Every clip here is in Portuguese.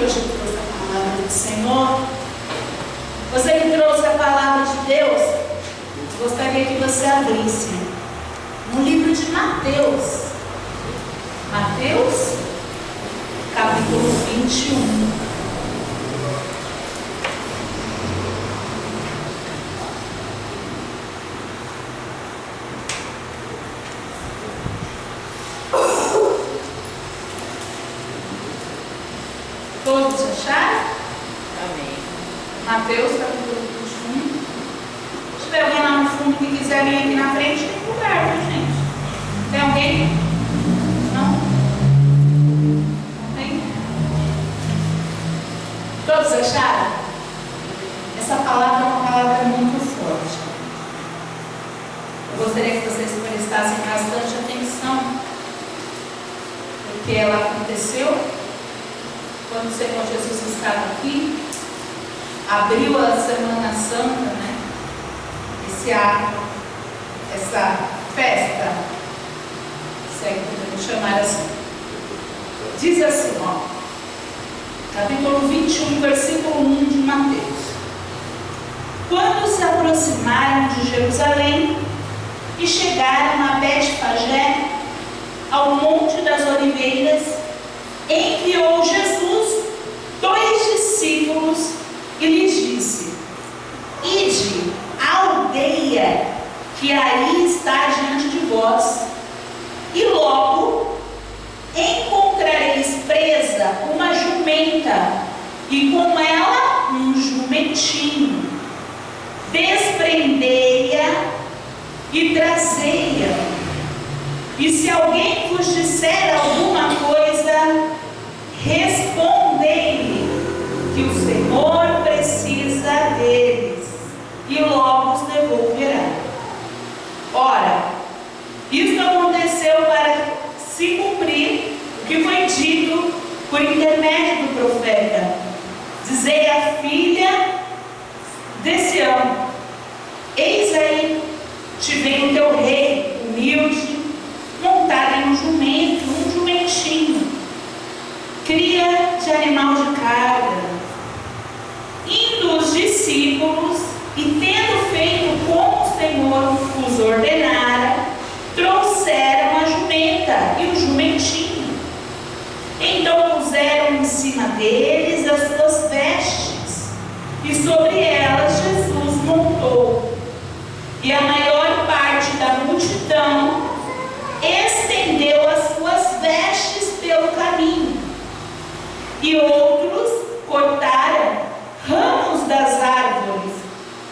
hoje trouxe a palavra do Senhor. Você que trouxe a palavra de Deus, gostaria que você abrisse no livro de Mateus. Mateus, capítulo 21. Todos acharam? Amém. Mateus, capítulo 21. Se tiver alguém lá no fundo que quiser vir aqui na frente, tem lugar, viu, gente? Tem alguém? Não? Não tem? Todos acharam? Essa palavra é uma palavra muito forte. Eu gostaria que vocês prestassem bastante atenção, porque ela aconteceu quando o Senhor Jesus estava aqui, abriu a Semana Santa, né? Esse ato, essa festa, se é que podemos chamar assim. Diz assim, ó, capítulo 21, versículo 1 de Mateus. Quando se aproximaram de Jerusalém e chegaram a Betfagé, ao Monte das Oliveiras, enviou Jesus 2 discípulos e lhes disse: Ide à aldeia que aí está diante de vós, e logo encontrareis presa uma jumenta, e com ela um jumentinho. Desprendei-a e trazei-a. E se alguém vos disser alguma coisa, respondei-lhe que o Senhor precisa deles, e logo os devolverá. Ora, isto aconteceu para se cumprir o que foi dito por intermédio do profeta: dizei à filha de Sião: eis aí te vem o teu rei, humilde, montado em um jumento, um jumentinho, cria de animal de carga. Indo os discípulos, e tendo feito como o Senhor os ordenara, trouxeram a jumenta e o jumentinho. Então puseram em cima deles as suas vestes, e sobre elas Jesus montou. E a maior parte da multidão estendeu as suas vestes pelo caminho, e outros cortaram ramos das árvores,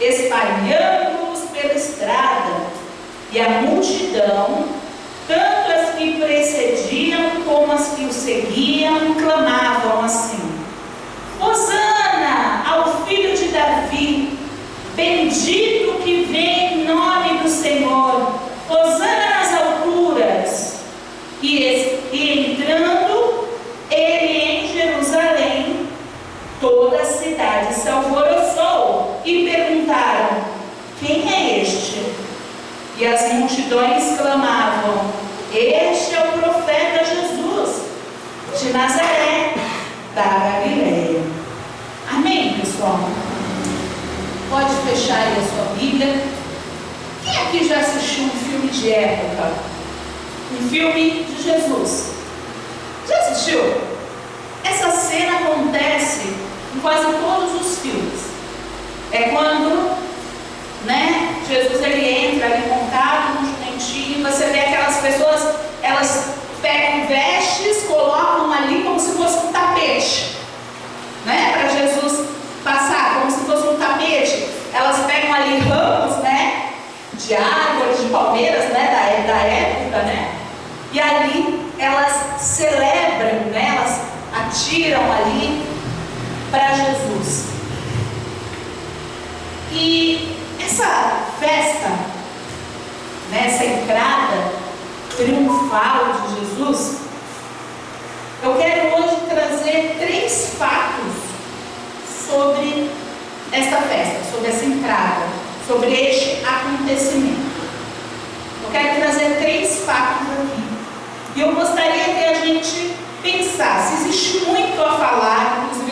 espalhando-os pela estrada. E a multidão, tanto as que precediam como as que o seguiam, clamavam assim: Hosana ao filho de Davi, bendito que vem em nome do Senhor, Hosana nas alturas. E entrando ele em Jerusalém, toda a cidade se alvoroçou e perguntaram: quem é este? E as multidões clamavam: este é o profeta Jesus, de Nazaré, da Galileia. Amém, pessoal? Pode fechar aí a sua Bíblia. Quem aqui já assistiu um filme de época? Um filme de Jesus? Já assistiu? Essa cena acontece em quase todos os filmes. É quando, né, Jesus ele entra ali montado no jumentinho, você vê aquelas pessoas, elas pegam vestes, colocam ali como se fosse um tapete, né, para Jesus passar, como se fosse um tapete. Elas pegam ali ramos, né, de árvores, de palmeiras, né, da época, né, e ali elas celebram, né, elas atiram ali para Jesus. E essa festa, né, essa entrada triunfal de Jesus, eu quero hoje trazer 3 fatos sobre esta festa, sobre essa entrada, sobre este acontecimento. Eu quero trazer 3 fatos aqui. E eu gostaria que a gente pensasse. Existe muito a falar, inclusive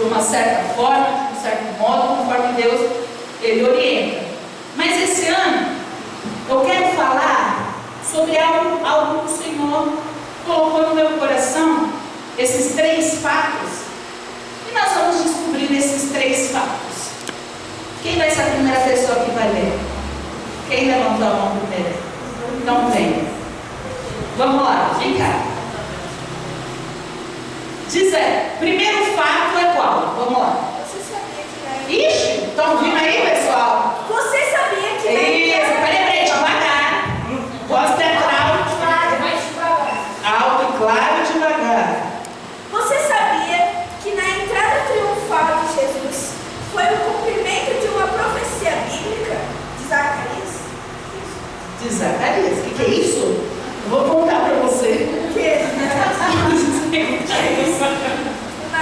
de uma certa forma, de um certo modo, conforme Deus Ele orienta. Mas esse ano eu quero falar sobre algo que o Senhor colocou no meu coração, esses 3 fatos, e nós vamos descobrir esses 3 fatos. Quem vai ser a primeira pessoa que vai ler? Quem levantou a mão primeiro? Então vem. Vamos lá, vem cá. Primeiro fato é qual? Vamos lá. Você sabia que Ixi, estão vindo aí, pessoal? Você sabia que Isso, peraí, devagar. Gosto de entrar mais devagar. alto e claro, devagar. Você sabia que na entrada triunfal de Jesus foi o cumprimento de uma profecia bíblica de Zacarias? De Zacarias, o que é isso? Eu vou contar para você.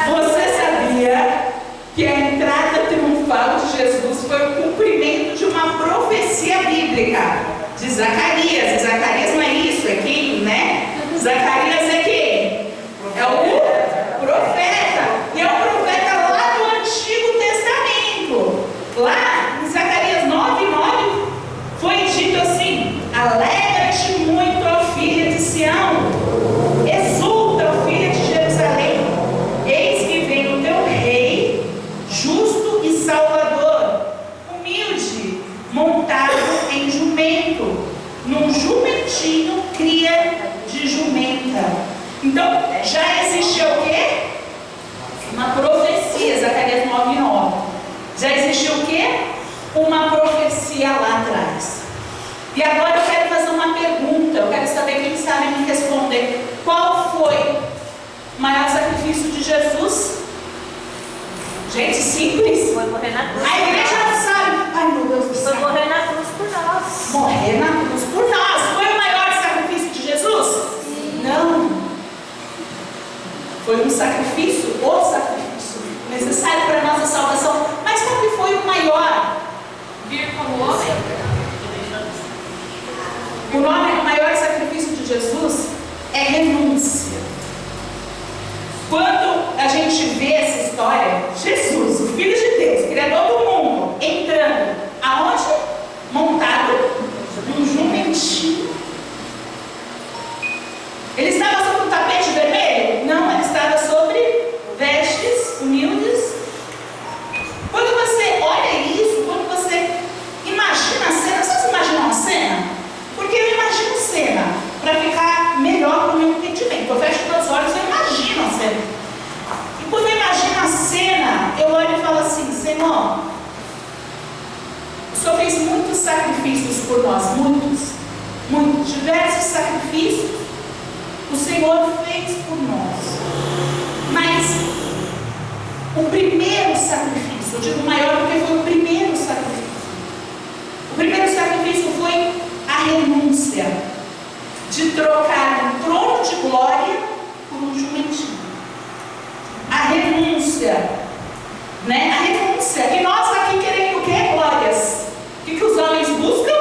Você sabia que a entrada triunfal de Jesus foi o cumprimento de uma profecia bíblica de Zacarias? Zacarias não é isso, é quem, né? Zacarias é quem? É o profeta. E é o profeta lá do Antigo Testamento. Lá em Zacarias 9:9 foi dito assim: alegra-te muito, ó filha de Sião, exulta, ó filha de Jerusalém, eis que vem o teu rei, justo e salvador, humilde, montado em jumento, num jumentinho cria de jumenta. Então, já existiu o quê? Uma profecia, Zacarias 9:9. Já existiu o quê? Uma profecia lá atrás. E agora eu quero fazer uma pergunta. Eu quero saber quem sabe me responder. Qual foi o maior sacrifício de Jesus? Gente, simples. Foi morrer na cruz. A igreja não sabe. Ai, meu Deus do Foi céu. morrer na cruz por nós. Morrer na cruz por nós. Foi o maior sacrifício de Jesus? Não. Foi um sacrifício, o sacrifício necessário para a nossa salvação. Mas qual que foi o maior? Vir como homem. O maior sacrifício de Jesus é renúncia. Quando a gente vê essa história, Jesus, o Filho de Deus, Criador do mundo, entrando aonde? Montado num jumentinho. Ele estava sobre um tapete vermelho? Não, ele estava sobre vestes humildes. Quando você olha isso, quando você imagina a cena, vocês imaginam a cena? Porque eu imagino cena para ficar melhor para o meu entendimento. Eu fecho meus olhos e eu imagino a cena. E quando eu imagino a cena, eu olho e falo assim: Senhor, o Senhor fez muitos sacrifícios por nós, muitos, diversos sacrifícios o Senhor fez por nós. Mas o primeiro sacrifício, eu digo maior porque foi o primeiro sacrifício. O primeiro sacrifício foi a renúncia de trocar um trono de glória por um jumentinho. A renúncia, né? A renúncia. E nós aqui querendo o quê? Glórias. O que os homens buscam?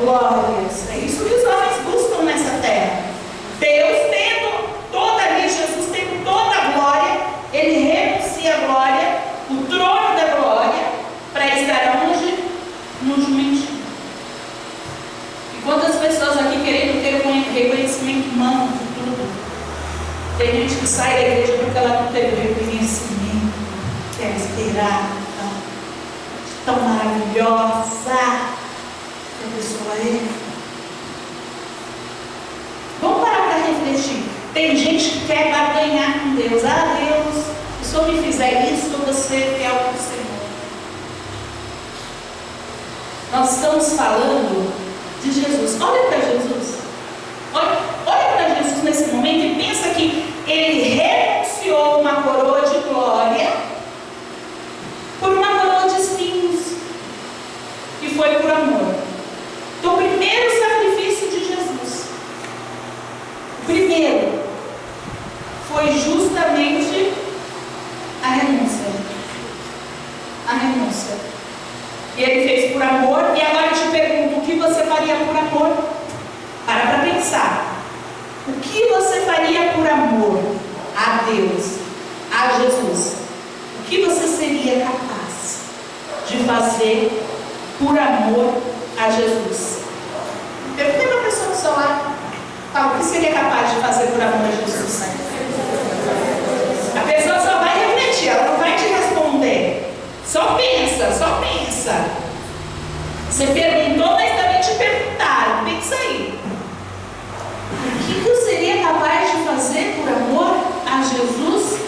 Glórias. É isso que os homens buscam nessa terra. Deus tendo toda ali, Jesus tendo toda a glória, ele renuncia a glória, o trono da glória, para estar onde? No jumentinho. E quantas pessoas aqui querendo ter um reconhecimento humano de tudo? Tem gente que sai da igreja porque ela não teve reconhecimento, quer esperar, tão maravilhosa que a pessoa é. Vamos parar para refletir. Tem gente que quer barganhar com Deus. Ah, Deus, se o Senhor me fizer isso, eu vou ser fiel para o Senhor. Nós estamos falando de Jesus. Olha para Jesus. Olha para Jesus nesse momento e pensa que ele renunciou uma coroa de glória por uma coroa de espinhos. E foi por amor. Então, o primeiro sacrifício de Jesus, o primeiro, foi justamente a renúncia. A renúncia. E ele fez por amor. E agora eu te pergunto: o que você faria por amor? Para pensar. O que você faria por amor a Deus, a Jesus? Você perguntou, mas também te perguntaram. Pensa aí. O que eu seria capaz de fazer por amor a Jesus?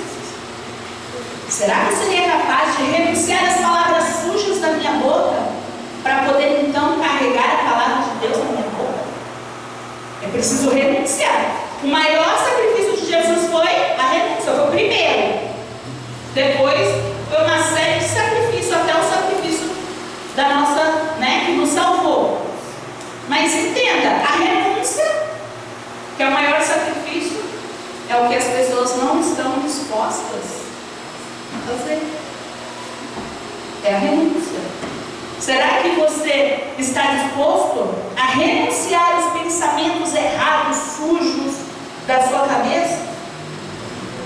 Será que eu seria capaz de renunciar às palavras sujas da minha boca para poder então carregar a palavra de Deus na minha boca? É preciso renunciar. O maior sacrifício de Jesus foi a renúncia, foi o primeiro. Depois foi uma série de sacrifícios, até o sacrifício da nossa, que nos salvou. Mas entenda, a renúncia, que é o maior sacrifício, é o que as pessoas não estão dispostas a fazer. É a renúncia. Será que você está disposto a renunciar aos pensamentos errados, sujos da sua cabeça?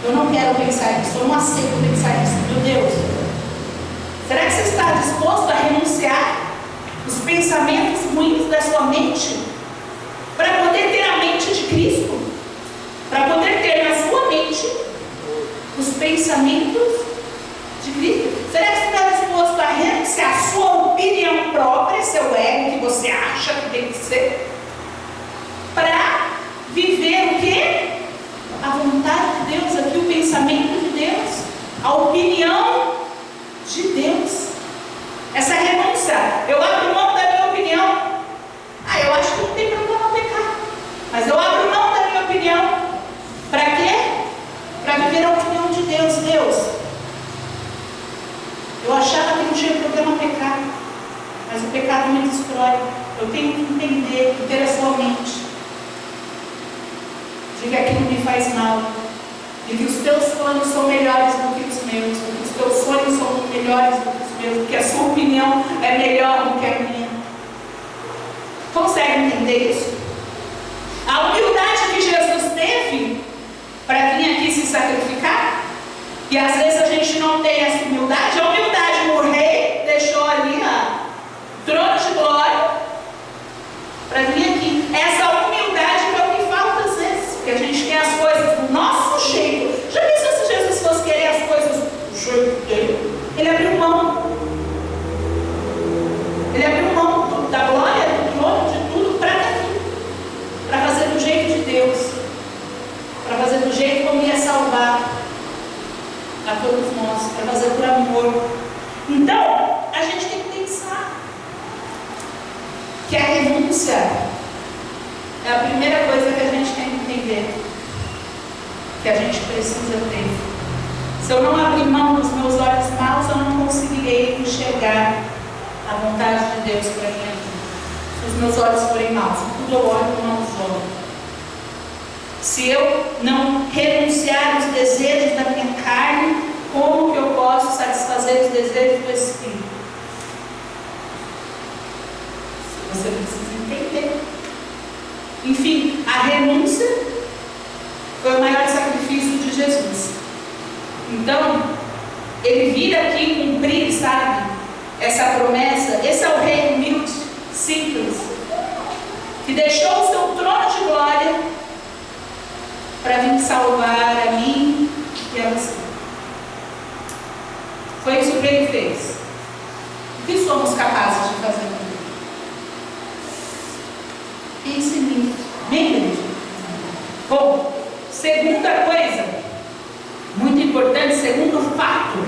Eu não quero pensar nisso, eu não aceito pensar nisso, meu Deus. Será que você está disposto a renunciar os pensamentos ruins da sua mente para poder ter a mente de Cristo? Para poder ter na sua mente os pensamentos de Cristo? Será que você está disposto a renunciar a sua opinião própria, seu ego, que você acha que tem que ser, para viver o quê? A vontade de Deus, aqui o pensamento de Deus, a opinião de Deus. Essa renúncia, eu abro mão da minha opinião. Eu acho que não tem problema pecar, mas eu abro mão da minha opinião. Para quê? Para viver a opinião de Deus. Deus, eu achava que não tinha problema pecar, mas o pecado me destrói. Eu tenho que entender, ter a sua mente de que aquilo me faz mal, de que os teus sonhos são melhores do que os meus, de que os teus sonhos são melhores do que os meus, que a sua opinião é melhor do que a minha. Consegue entender isso? A humildade que Jesus teve para vir aqui se sacrificar, e às vezes a gente não tem essa humildade. A humildade, o rei deixou ali o trono de glória para vir aqui. Essa humildade que é o que falta às vezes, porque a gente quer as coisas do nosso jeito. Já pensou se Jesus fosse querer as coisas do jeito dele? Ele abriu mão. Ele abriu mão da glória, do trono, de tudo para aqui, para fazer do jeito de Deus, para fazer do jeito como ia salvar a todos nós, para fazer por amor. Então, a gente tem que pensar que a renúncia é a primeira coisa que a gente tem que entender, que a gente precisa ter. Se eu não abrir mão dos meus olhos maus, eu não conseguirei enxergar a vontade de Deus para minha vida. Se os meus olhos forem maus, tudo eu olho com maus olhos. Se eu não renunciar aos desejos da minha carne, como que eu posso satisfazer os desejos do Espírito? Você precisa entender. Enfim, a renúncia foi o maior sacrifício de Jesus. Então, ele vir aqui cumprir, sabe, essa promessa. Esse é o rei humilde, simples, que deixou o seu trono de glória para vir salvar a mim e a você. Foi isso que ele fez. O que somos capazes de fazer com ele? Pense nisso. Bem grande. Bom, segunda coisa, muito importante, segundo fato,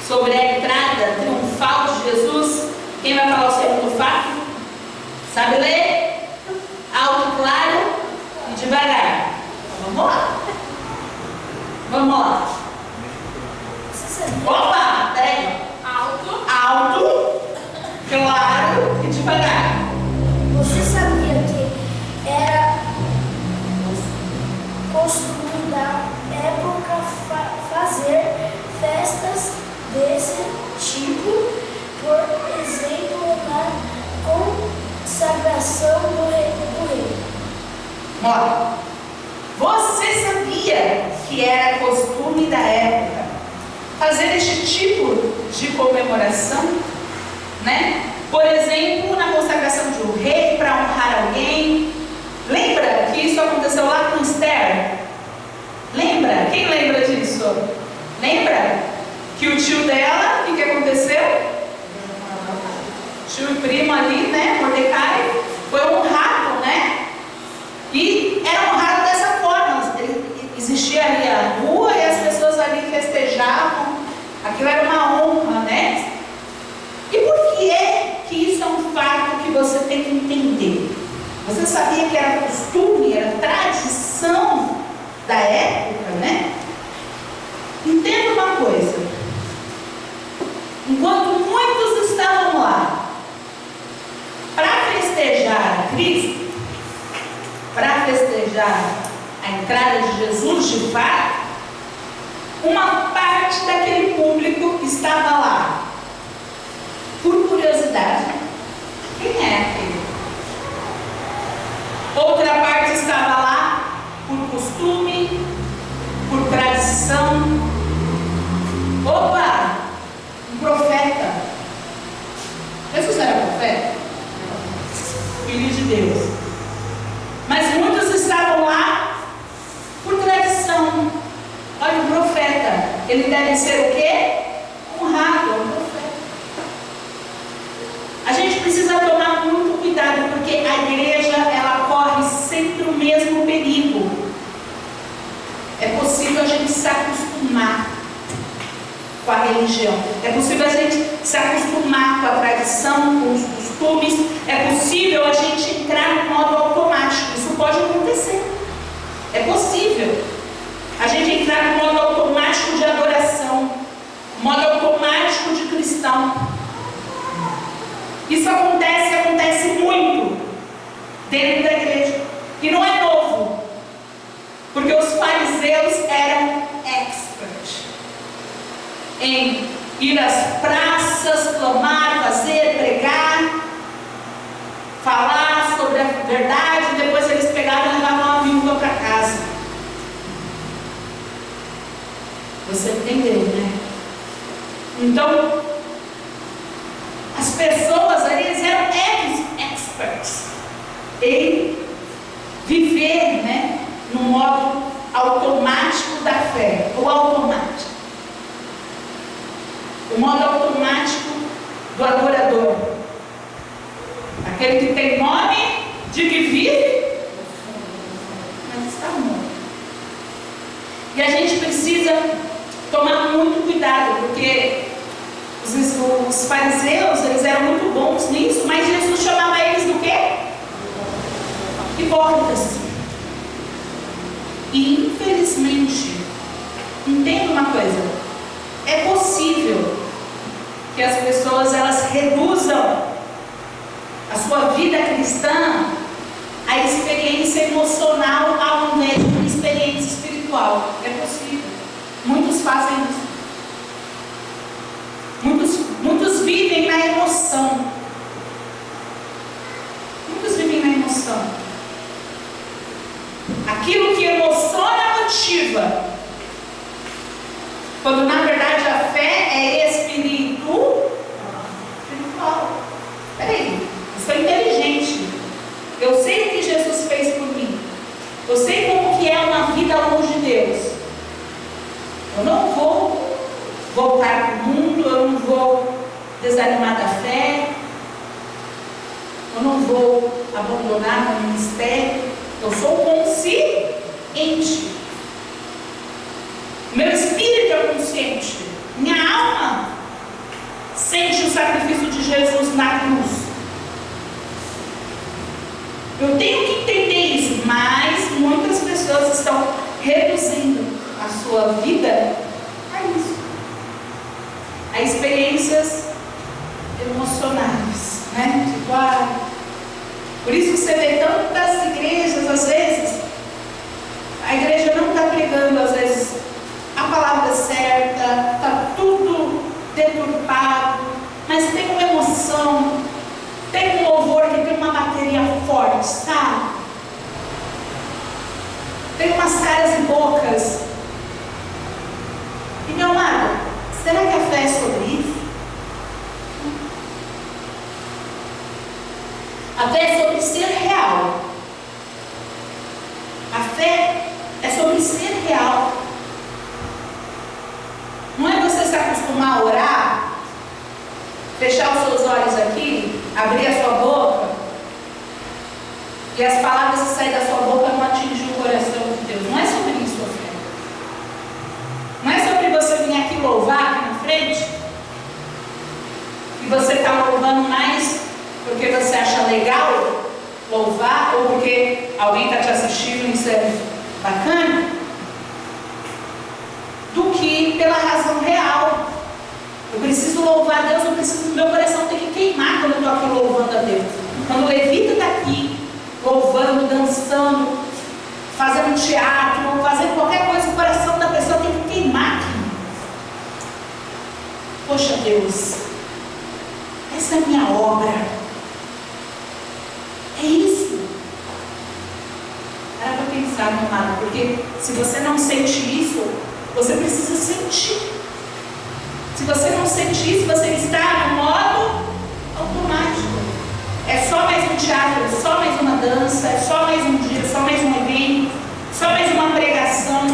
sobre a entrada triunfal de Jesus. Quem vai falar o segundo fato? Sabe ler? Alto, claro e devagar. Então, vamos lá. Vamos lá. Opa, peraí. Alto, claro e devagar. Você sabia que era costume da época fazer festas desse tipo, por exemplo, na consagração do rei? Olha, você sabia que era costume da época fazer este tipo de comemoração, Por exemplo, na consagração de um rei, para honrar alguém. Lembra que isso aconteceu lá com Esther? Lembra? Quem lembra disso? Lembra? Que o tio dela, o que aconteceu? tio e primo ali, né? Mordecai foi honrado, né? E era honrado dessa forma. Existia ali a rua e as pessoas ali festejavam. Aquilo era uma honra, né? E por que é que isso é um fato que você tem que entender? Você sabia que era costume, era tradição da época, né? Entenda uma coisa. Enquanto muitos estavam lá para festejar a Cristo, para festejar a entrada de Jesus de fato, uma parte daquele público estava lá por curiosidade. Quem é aquele? Outra parte estava lá por costume, por tradição. Opa! Um profeta. Jesus era profeta? Filho de Deus. Mas muitos estavam lá por tradição. Olha, um profeta, ele deve ser o quê? Honrado, um profeta. A gente precisa tomar muito cuidado, porque a igreja, ela corre sempre o mesmo perigo. É possível a gente se acostumar com a religião. É possível a gente se acostumar com a tradição, com os costumes. É possível a gente entrar no modo automático. Isso pode acontecer. É possível a gente entrar no modo automático de adoração, modo automático de cristão. Isso acontece muito dentro da igreja. E não é novo, porque os fariseus eram experts em ir às praças, clamar, fazer, pregar, falar sobre a verdade, e depois eles pegavam e levavam uma viúva para casa. Você entendeu, né? Então, as pessoas ali, eles eram experts em viver, né, no modo automático da fé, o automático. O modo automático do adorador. Aquele que tem nome de que vive, mas está morto. E a gente precisa tomar muito cuidado, porque os fariseus, eles eram muito bons nisso, mas Jesus chamava eles do quê? Hipócritas. E infelizmente, entenda uma coisa, é possível que as pessoas, elas reduzam a sua vida cristã à experiência emocional ao invés de uma experiência espiritual. É possível. Muitos fazem isso. Muitos vivem na emoção. Muitos vivem na emoção. Aquilo que emociona motiva. Quando na verdade a fé é espiritual. Peraí, eu sou inteligente. Eu sei o que Jesus fez por mim. Eu sei como que é uma vida longe de Deus. Eu não vou voltar para o mundo, eu não vou desanimar da fé, eu não vou abandonar meu ministério. Eu sou consciente. Meu espírito é consciente. Minha alma sente o sacrifício de Jesus na cruz. Eu tenho que entender isso, mas muitas pessoas estão reduzindo a sua vida a isso, a experiências emocionais, né? Por isso você vê tantas igrejas, às vezes, a igreja não está pregando, às vezes, a palavra certa, está tudo deturpado, mas tem uma emoção, tem um louvor que tem uma bateria forte, sabe? Tem umas caras e bocas. E meu amado, será que a fé é sobre isso? A fé é sobre ser real. A fé é sobre ser real. Não é você se acostumar a orar, fechar os seus olhos aqui e as palavras que saem da sua boca não atingem o coração de Deus. Não é sobre isso, oferta. Não é sobre você vir aqui louvar aqui na frente, e você está louvando mais porque você acha legal louvar, ou porque alguém está te assistindo e isso é bacana, do que pela razão real. Eu preciso louvar a Deus, meu coração tem que queimar quando eu estou aqui louvando a Deus. Quando o levita está aqui, louvando, dançando, fazendo teatro, fazendo qualquer coisa, o coração da pessoa tem que queimar aqui. Poxa Deus, essa é a minha obra. É isso. Para pensar, meu amado, porque se você não sente isso, você precisa sentir. Se você não sente isso, você está no modo automático. É só mais um teatro, é só mais uma dança, é só mais um dia, é só mais um evento, só mais uma pregação.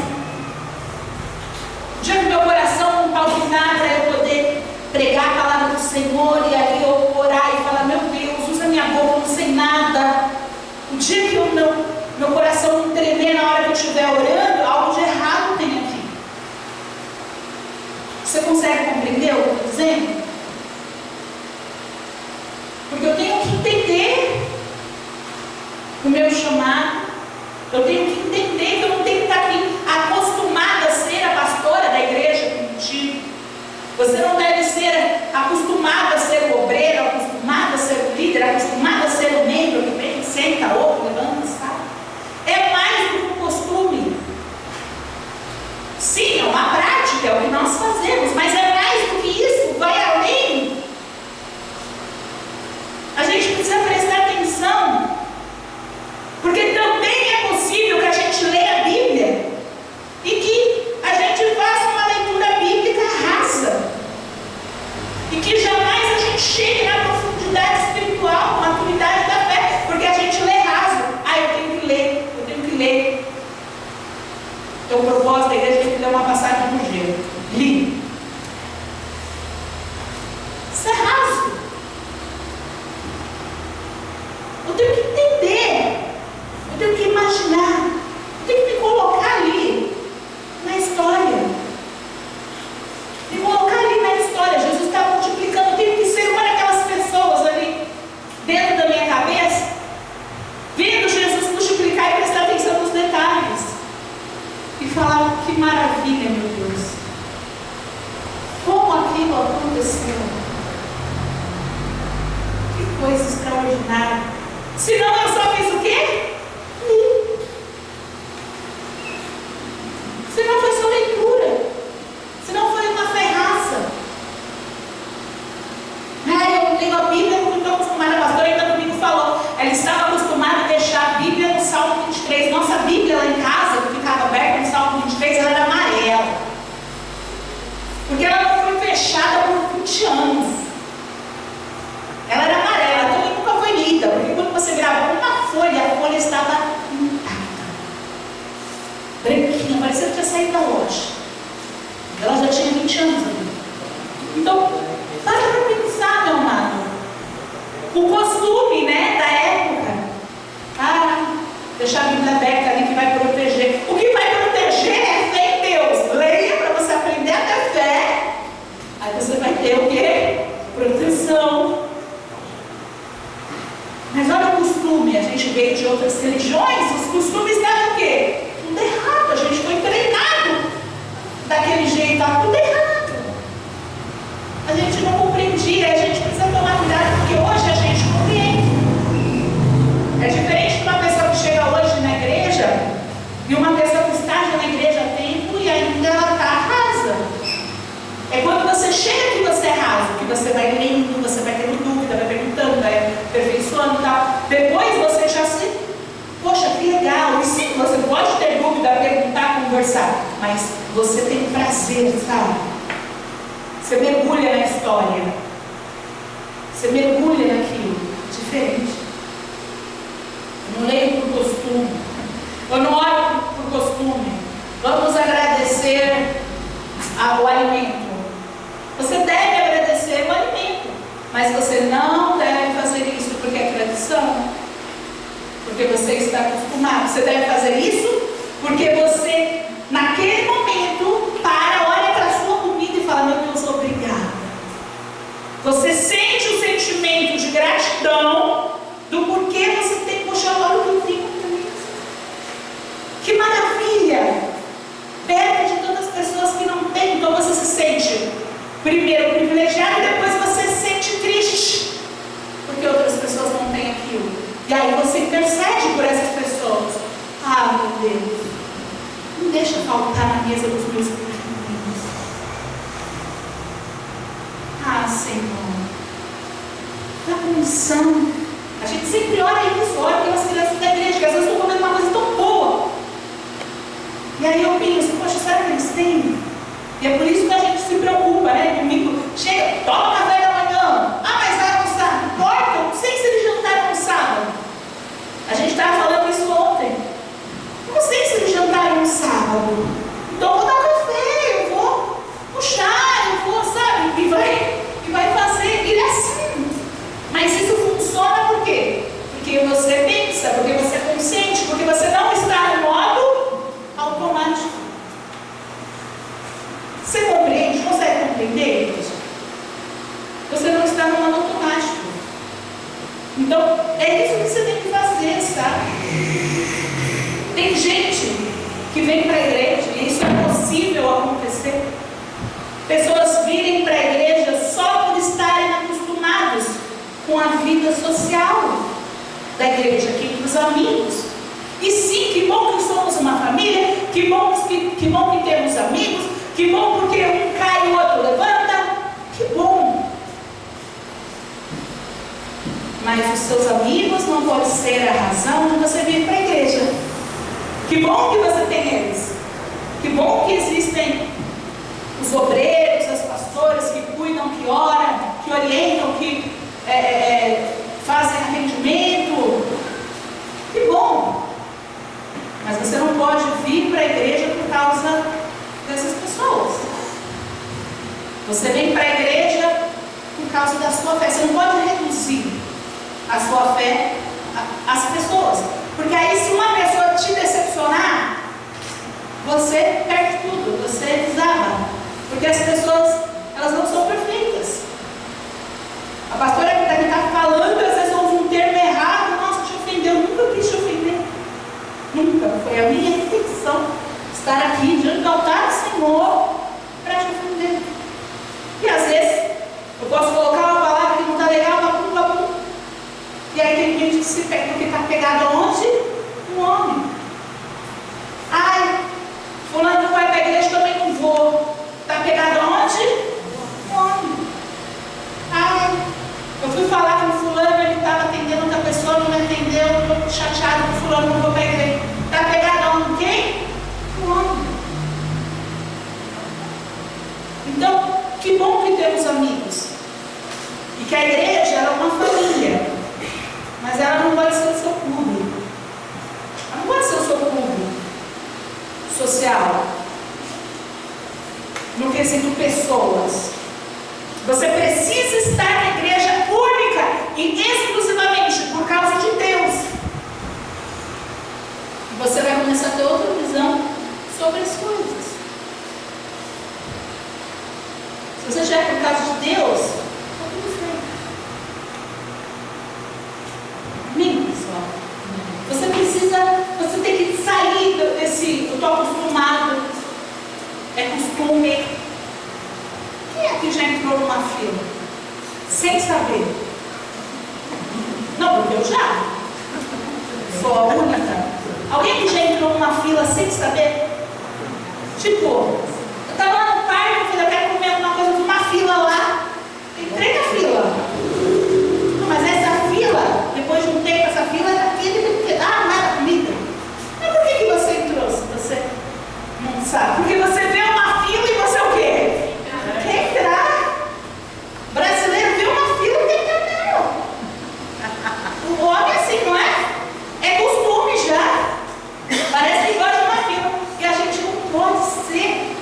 O dia que meu coração não palpitar para eu poder pregar a palavra do Senhor e ali eu orar e falar, meu Deus, usa minha boca, eu não sei nada. O dia que meu coração não tremer na hora que eu estiver orando, algo de errado tem aqui. Você consegue compreender o que eu estou dizendo? Porque eu tenho que entender o meu chamado, eu tenho que entender que eu não tenho que estar aqui acostumada a ser a pastora da igreja contigo. Você não deve ser acostumado a ser o obreiro, acostumado a ser o líder, acostumado a ser o membro que vem, senta, outro, levanta, sabe? É mais do que um costume. Sim, é uma prática, é o que nós fazemos, mas é mais do que isso, vai além. A gente precisa prestar atenção, porque também é possível que a gente leia a Bíblia e que a gente faça uma leitura bíblica rasa e que jamais a gente chegue na profundidade espiritual, maturidade da fé, porque a gente lê raso. Eu tenho que ler. Então o propósito da igreja é que ler uma passagem no gelo. Li. Isso é raso. Eu tenho que entender, eu tenho que imaginar, eu tenho que me colocar ali na história. Me colocar ali na história. Jesus está multiplicando, eu tenho que ser uma daquelas pessoas ali dentro da minha cabeça, vendo Jesus multiplicar e prestar atenção nos detalhes. E falar, que maravilha, meu Deus. Como aquilo aconteceu. Que coisa extraordinária. Senão eu só fiz o quê? Li. Senão foi só leitura. Senão foi uma ferraça. Eu leio a Bíblia porque estou acostumada. A pastora ainda domingo falou. Ela estava acostumada a deixar a Bíblia no Salmo 23. Nossa Bíblia lá em casa, que ficava aberta no Salmo 23, ela era amarela. Porque ela não foi fechada por 20 anos. Ela era amarela, então nunca foi lida. Porque quando você virava uma folha, a folha estava intacta. Branquinha, parecia que tinha saído da loja. Ela já tinha 20 anos ali. Então, para pensar, meu amado. O costume, da época. Deixar a Bíblia aberta ali que vai proteger. O que vai proteger é fé em Deus. Leia para você aprender a ter fé. Aí você vai ter o quê? Proteção. Mas olha o costume. A gente veio de outras religiões. Os costumes estavam o quê? Tudo errado. A gente foi treinado daquele jeito. Estava tudo errado. A gente não compreendia. A gente precisa tomar cuidado porque hoje a gente compreende. É diferente de uma pessoa que chega hoje na igreja e uma pessoa que está já na igreja há tempo e ainda ela está rasa. É quando você chega que você é raso, que você vai lendo, você vai tendo dúvida, vai perguntando, vai aperfeiçoando e tal. Depois você já se... Poxa, que legal. E sim, você pode ter dúvida, perguntar, conversar, mas você tem prazer, sabe? Você mergulha na história. Você mergulha naquilo. Diferente. Eu não leio por costume. Eu não olho por costume. Vamos agradecer o alimento. Você deve agradecer o alimento. Mas você não deve fazer isso porque é tradição. Porque porque você está acostumado. Você deve fazer isso porque você, naquele momento, olha para a sua comida e fala: meu Deus, obrigada. Você sente o sentimento de gratidão do porquê você tem. Poxa, olha o que eu tenho para mim. Que maravilha! Perto de todas as pessoas que não têm. Então você se sente primeiro privilegiado e depois você se sente triste porque outras pessoas não têm aquilo. E aí você intercede por essas pessoas. Ah, meu Deus, não deixa faltar na mesa dos meus filhos. Ah, Senhor, dá condição. A gente sempre olha isso, olha pelas crianças da igreja, que às vezes estão comendo uma coisa tão boa. E aí eu penso: poxa, será que eles têm? E é por isso que a gente se preocupa, né? Domingo chega, toma café da manhã. Ah, mas vai almoçar. Não importa, eu não sei se eles jantaram no sábado. A gente estava falando isso ontem. Eu não sei se eles jantaram no sábado. Então eu vou dar café, eu vou puxar, eu vou, sabe? E vai fazer. E é assim. Mas isso funciona por quê? Porque você pensa, porque você é consciente, porque você não está no modo automático. Você compreende? Consegue compreender isso? Você não está no modo automático. Então, é isso que você tem que fazer, sabe? Tem gente que vem para a igreja, e isso é possível acontecer. Pessoas virem para a igreja só por estarem acostumados com a vida social da igreja, aqui com os amigos. E sim, que bom que somos uma família, que bom que temos amigos, que bom porque um cai e o outro levanta, que bom. Mas os seus amigos não podem ser a razão de você vir para a igreja. Que bom que você tem eles. Que bom que existem os obreiros, as pastoras que cuidam, que oram, que orientam, que fazem atendimento. Que bom. Mas você não pode vir para a igreja por causa dessas pessoas. Você vem para a igreja por causa da sua fé. Você não pode reduzir a sua fé às pessoas. Porque aí, se uma pessoa te decepcionar, você perde tudo, você desaba. Porque as pessoas, elas não são perfeitas. A pastora que está falando, às vezes ouve um termo errado: nossa, te ofendeu. Eu nunca quis te ofender. Nunca. Foi a minha intenção estar aqui diante do altar do Senhor para te ofender. E às vezes eu posso colocar uma palavra que não está legal, papum. E aí tem gente que se pega, porque está pegado aonde? No homem. Ai, fulano não vai para a igreja, também não vou. Está pegado aonde? No homem. Ai, eu fui falar com o fulano, ele estava atendendo outra pessoa, não me atendeu, estou chateado com o fulano, não vou para a igreja. Está pegado aonde? Quem? No homem. Então, que bom que temos amigos. E que a igreja era uma família. Mas ela não pode ser o seu clube. Ela não pode ser o seu clube social. No quesito pessoas. Você precisa estar na igreja única e exclusivamente por causa de Deus. E você vai começar a ter outra visão sobre as coisas. Se você já é por causa de Deus, está tudo certo. Amém, pessoal? Você tem que sair desse, eu estou acostumado, é costume. Quem aqui já entrou numa fila sem saber? Não, porque eu já sou a única. Alguém que já entrou numa fila sem saber? Tipo, eu estava lá no parque, eu falei: eu quero comer alguma coisa, uma fila lá, entrei na fila. Não, mas essa fila, depois de um tempo, essa fila era aquele que não era comida. Mas por que você entrou se você não sabe? Porque você vê uma fila e você o quê? Quer entrar. Brasileiro vê uma fila e quer entrar nela. O homem assim, não é? É costume já. Parece que gosta de uma fila. E a gente não pode ser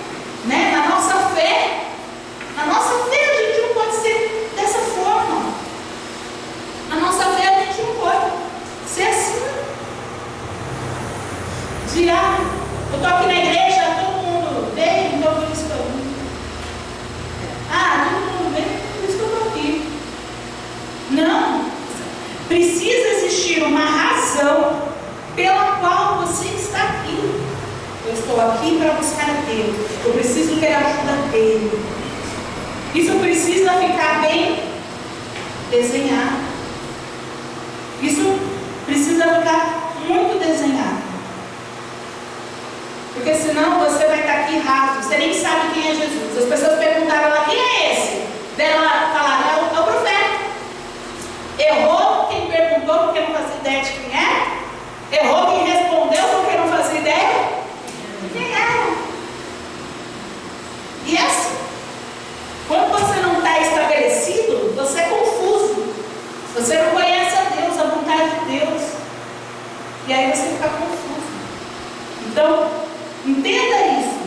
Deus. Eu preciso ter a ajuda dele. Isso precisa ficar bem desenhado. Isso precisa ficar muito desenhado. Porque senão você vai estar aqui raso. Você nem sabe quem é Jesus. As pessoas perguntaram lá, quem é esse? Deram lá, falaram, é o profeta. Errou quem perguntou porque não fazia ideia de quem é. Errou quem respondeu porque não fazia ideia de quem era. E é assim. Quando você não está estabelecido, você é confuso. Você não conhece a Deus, a vontade de Deus. E aí você fica confuso. Então, entenda isso.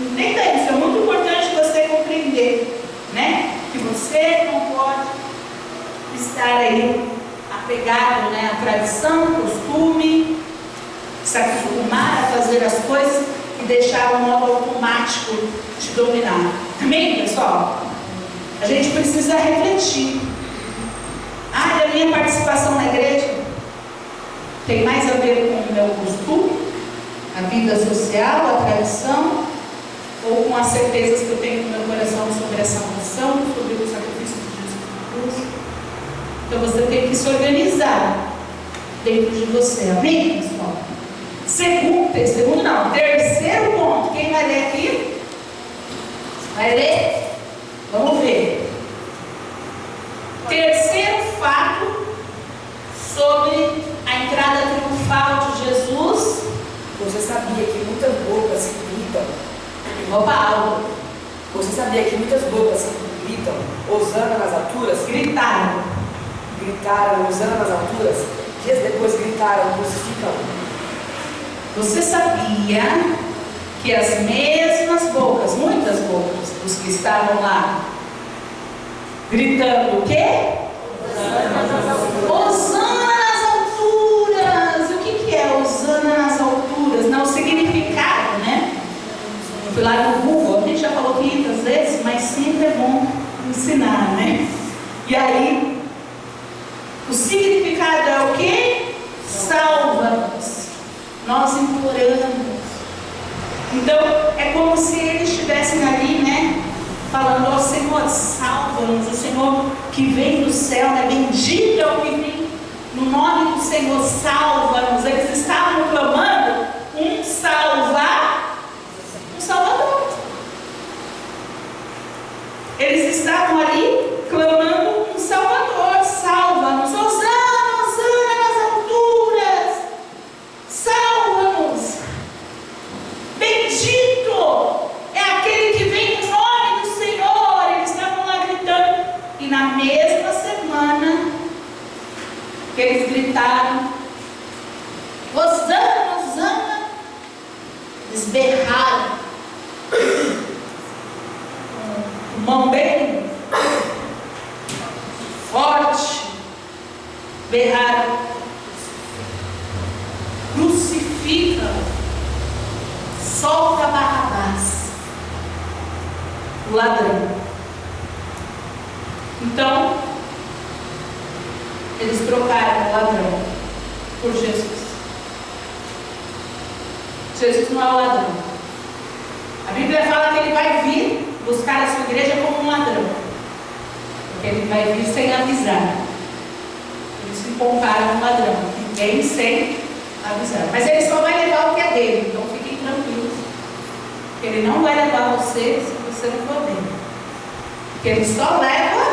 Entenda isso. É muito importante você compreender, né? Que você não pode estar aí apegado, né, à tradição, costume, se acostumar a fazer as coisas e deixar o modo automático te dominar. Amém, pessoal? A gente precisa refletir. Ah, a minha participação na igreja tem mais a ver com o meu costume, a vida social, a tradição, ou com as certezas que eu tenho no meu coração sobre a salvação, sobre o sacrifício de Jesus na cruz? Então você tem que se organizar dentro de você. Amém, pessoal? Terceiro ponto. Quem vai ler aqui? Vai ler? Vamos ver. Terceiro fato sobre a entrada triunfal de Jesus. Você sabia que muitas bocas gritam? Opa, Aldo. Você sabia que muitas bocas gritam, Hosana nas alturas? Gritaram. Gritaram, Hosana nas alturas? Dias depois gritaram, crucificam. Você sabia que as mesmas bocas, muitas bocas, dos que estavam lá, gritando o quê? Hosana nas alturas. O que é Hosana nas alturas? Não, o significado, né? Eu fui lá no Google, a gente já falou 500 vezes, mas sempre é bom ensinar, né? E aí, o significado é o quê? Salva-nos. Nós imploramos. Então, é como se eles estivessem ali, né? Falando, ó Senhor, salva-nos. O Senhor que vem do céu, né? Bendito é o que vem no nome do Senhor, salva-nos. Eles estavam clamando um Salvador. Eles estavam ali clamando um Salvador, salva-nos. Hosana, Hosana nas alturas, salva-nos. Bendito é aquele que vem no nome do Senhor. Eles estavam lá gritando. E na mesma semana que eles gritaram, Hosana, Hosana, eles berraram. Mão bem forte, berraram, crucifica, solta Barrabás, o ladrão. Então, eles trocaram o ladrão por Jesus. Jesus não é o ladrão. A Bíblia fala que ele vai vir buscar a sua igreja como um ladrão, porque ele vai vir sem avisar. Eles se comparam um ladrão, que vem sem avisar. Mas ele só vai levar o que é dele, então fiquem tranquilos, porque ele não vai levar você se você não for dele, porque ele só leva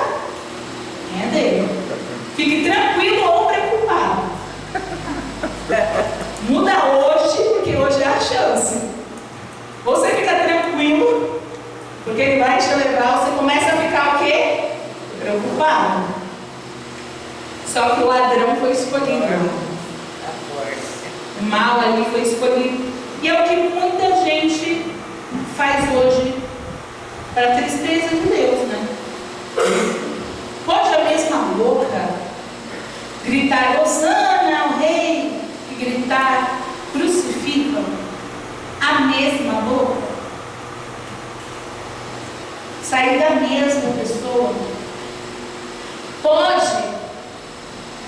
quem é dele. Fique tranquilo ou preocupado. Muda hoje, porque hoje é a chance. Ou você fica tranquilo, porque ele vai te levar, você começa a ficar o quê? Preocupado. Só que o ladrão foi escolhido. O mal ali foi escolhido. E é o que muita gente faz hoje, para a tristeza de Deus, né? Pode a mesma boca gritar Hosana ao rei e gritar crucificam? A mesma boca? Sair da mesma pessoa? Pode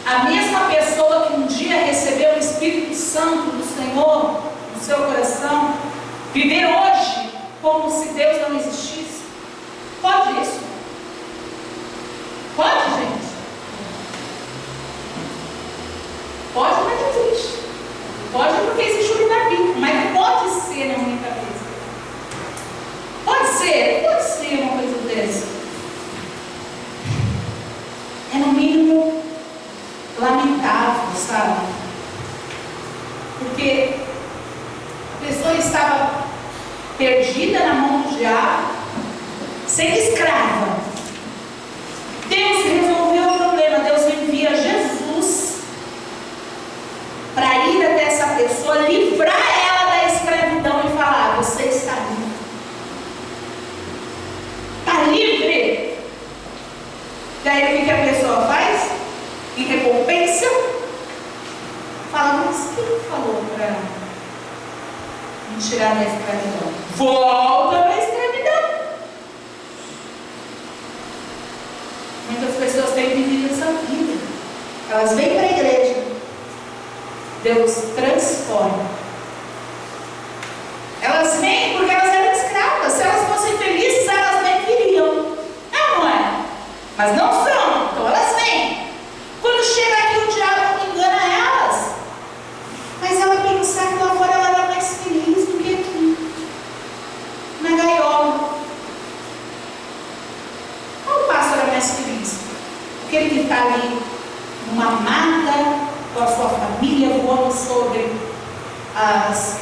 a mesma pessoa que um dia recebeu o Espírito Santo do Senhor no seu coração viver hoje vezes, é no mínimo lamentável, sabe? Porque a pessoa estava perdida na mão do diabo, sendo escrava. Deus resolveu o problema. Deus envia Jesus para ir até essa pessoa, livrar ela da escravidão e falar: você está livre. Está livre. Daí o que a pessoa faz? Em recompensa, fala: mas quem falou para me tirar da escravidão? Volta para a escravidão. Muitas pessoas têm vivido essa vida. Elas vêm para a igreja, Deus transforma. Elas vêm porque elas eram escravas. Se elas fossem felizes, elas nem queriam. Não é? Mas não são, então elas vêm. Quando chega aqui, o diabo engana elas. Mas ela pensar que lá fora ela era mais feliz do que aqui, na gaiola. Qual pássaro é mais feliz? Aquele que está ali numa mata, com a sua família, voando sobre as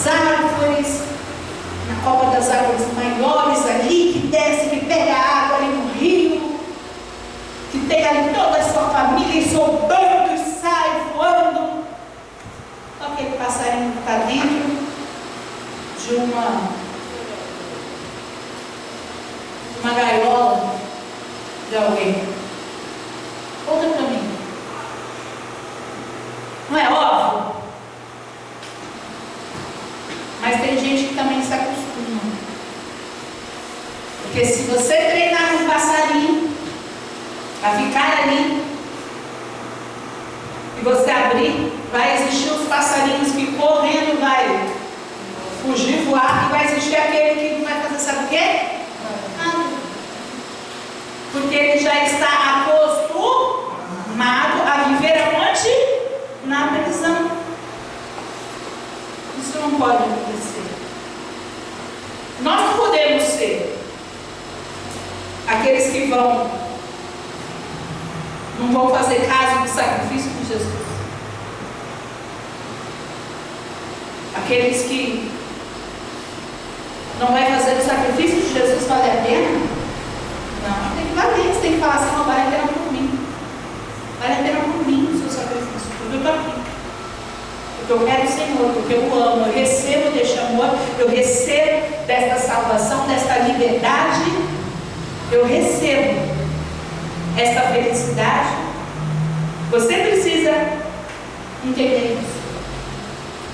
árvores, na copa das árvores maiores ali, que desce, que pega água ali no rio, que tem ali toda a sua família soltando e sai voando. Aquele passarinho que está dentro de uma gaiola de alguém. Conta para mim. Não é óbvio? Mas tem gente que também se acostuma. Porque se você treinar um passarinho a ficar ali, e você abrir, vai existir os passarinhos que correndo vai fugir, voar, e vai existir aquele que vai fazer, sabe o quê? Nada. Porque ele já está acostumado a viver aonde? Na prisão. Isso não pode acontecer. Nós não podemos ser aqueles que não vão fazer caso do sacrifício de Jesus. Aqueles que não vai fazer o sacrifício de Jesus valer a pena? Não, tem que valer. Você tem que falar assim: não, vale a pena por mim. Vale a pena por mim o seu sacrifício. Porque eu estou aqui. Porque eu quero o Senhor, porque eu o amo. Eu recebo deste amor, eu recebo desta salvação, desta liberdade. Eu recebo esta felicidade. Você precisa entender isso.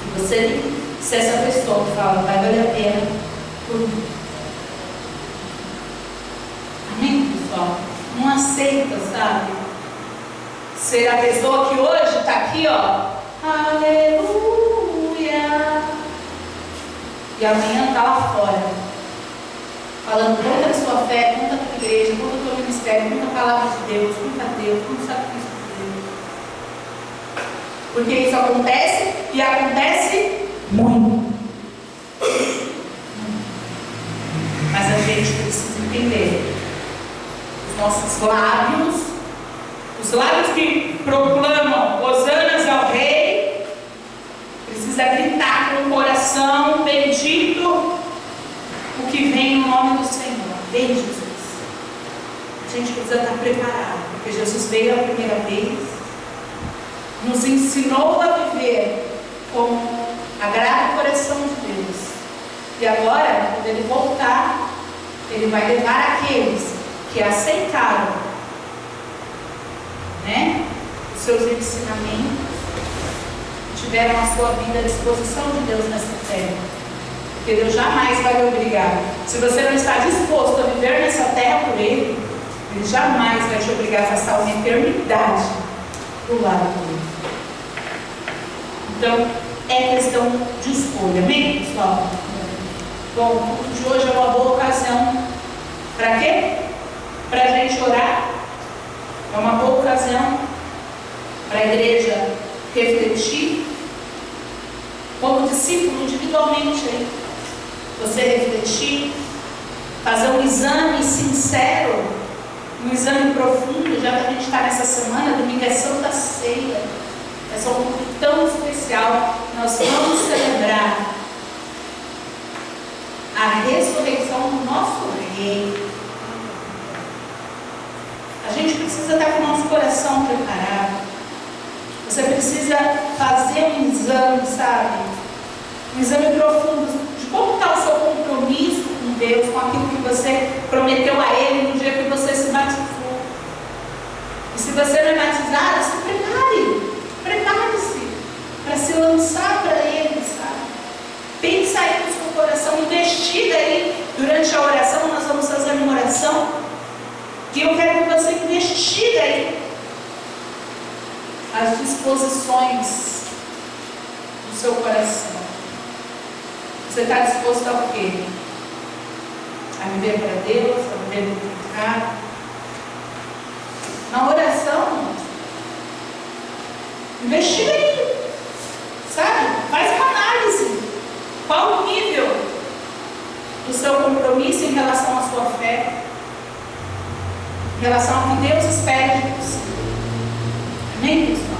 E você, se essa pessoa que fala, vai valer a pena por mim. Amém, pessoal? Não aceita, sabe? Ser a pessoa que hoje está aqui, ó. Aleluia. E amanhã está lá fora, falando contra a sua fé, contra a tua igreja, contra o teu ministério, contra a palavra de Deus, contra Deus, contra o sacrifício de Deus. Porque isso acontece e acontece muito. Mas a gente precisa entender: os nossos lábios, os lábios que proclamam hosanas ao Rei, precisa gritar com o coração: bendito o que vem no nome do Senhor. Vem, Jesus. A gente precisa estar preparado, porque Jesus veio a primeira vez, nos ensinou a viver como agrada o coração de Deus. E agora, quando Ele voltar, Ele vai levar aqueles que aceitaram, né, os seus ensinamentos, tiveram a sua vida à disposição de Deus nessa terra. Porque Deus jamais vai lhe obrigar. Se você não está disposto a viver nessa terra por Ele, Ele jamais vai te obrigar a passar uma eternidade do lado dele. Então, é questão de escolha. Amém, pessoal? Bom, o culto de hoje é uma boa ocasião. Para quê? Para a gente orar. É uma boa ocasião para a igreja refletir. Como discípulo, individualmente, você refletir fazer um exame sincero, um exame profundo, já que a gente está nessa semana, domingo é Santa Ceia, é um culto tão especial, nós vamos celebrar a ressurreição do nosso Rei. A gente precisa estar com o nosso coração preparado. Você precisa fazer um exame, sabe? Um exame profundo de como está o seu compromisso com Deus, com aquilo que você prometeu a Ele no dia que você se batizou. E se você não é batizado, se prepare-se para se lançar para Ele, sabe? Pensa aí no seu coração, investiga aí. Durante a oração, nós vamos fazer uma oração. E eu quero que você investigue aí as disposições do seu coração. Você está disposto a quê? A viver para Deus, a viver no pecado? Na oração, investiga aí, sabe? Faz uma análise. Qual o nível do seu compromisso em relação à sua fé? Em relação ao que Deus espera de você. Amém, pessoal?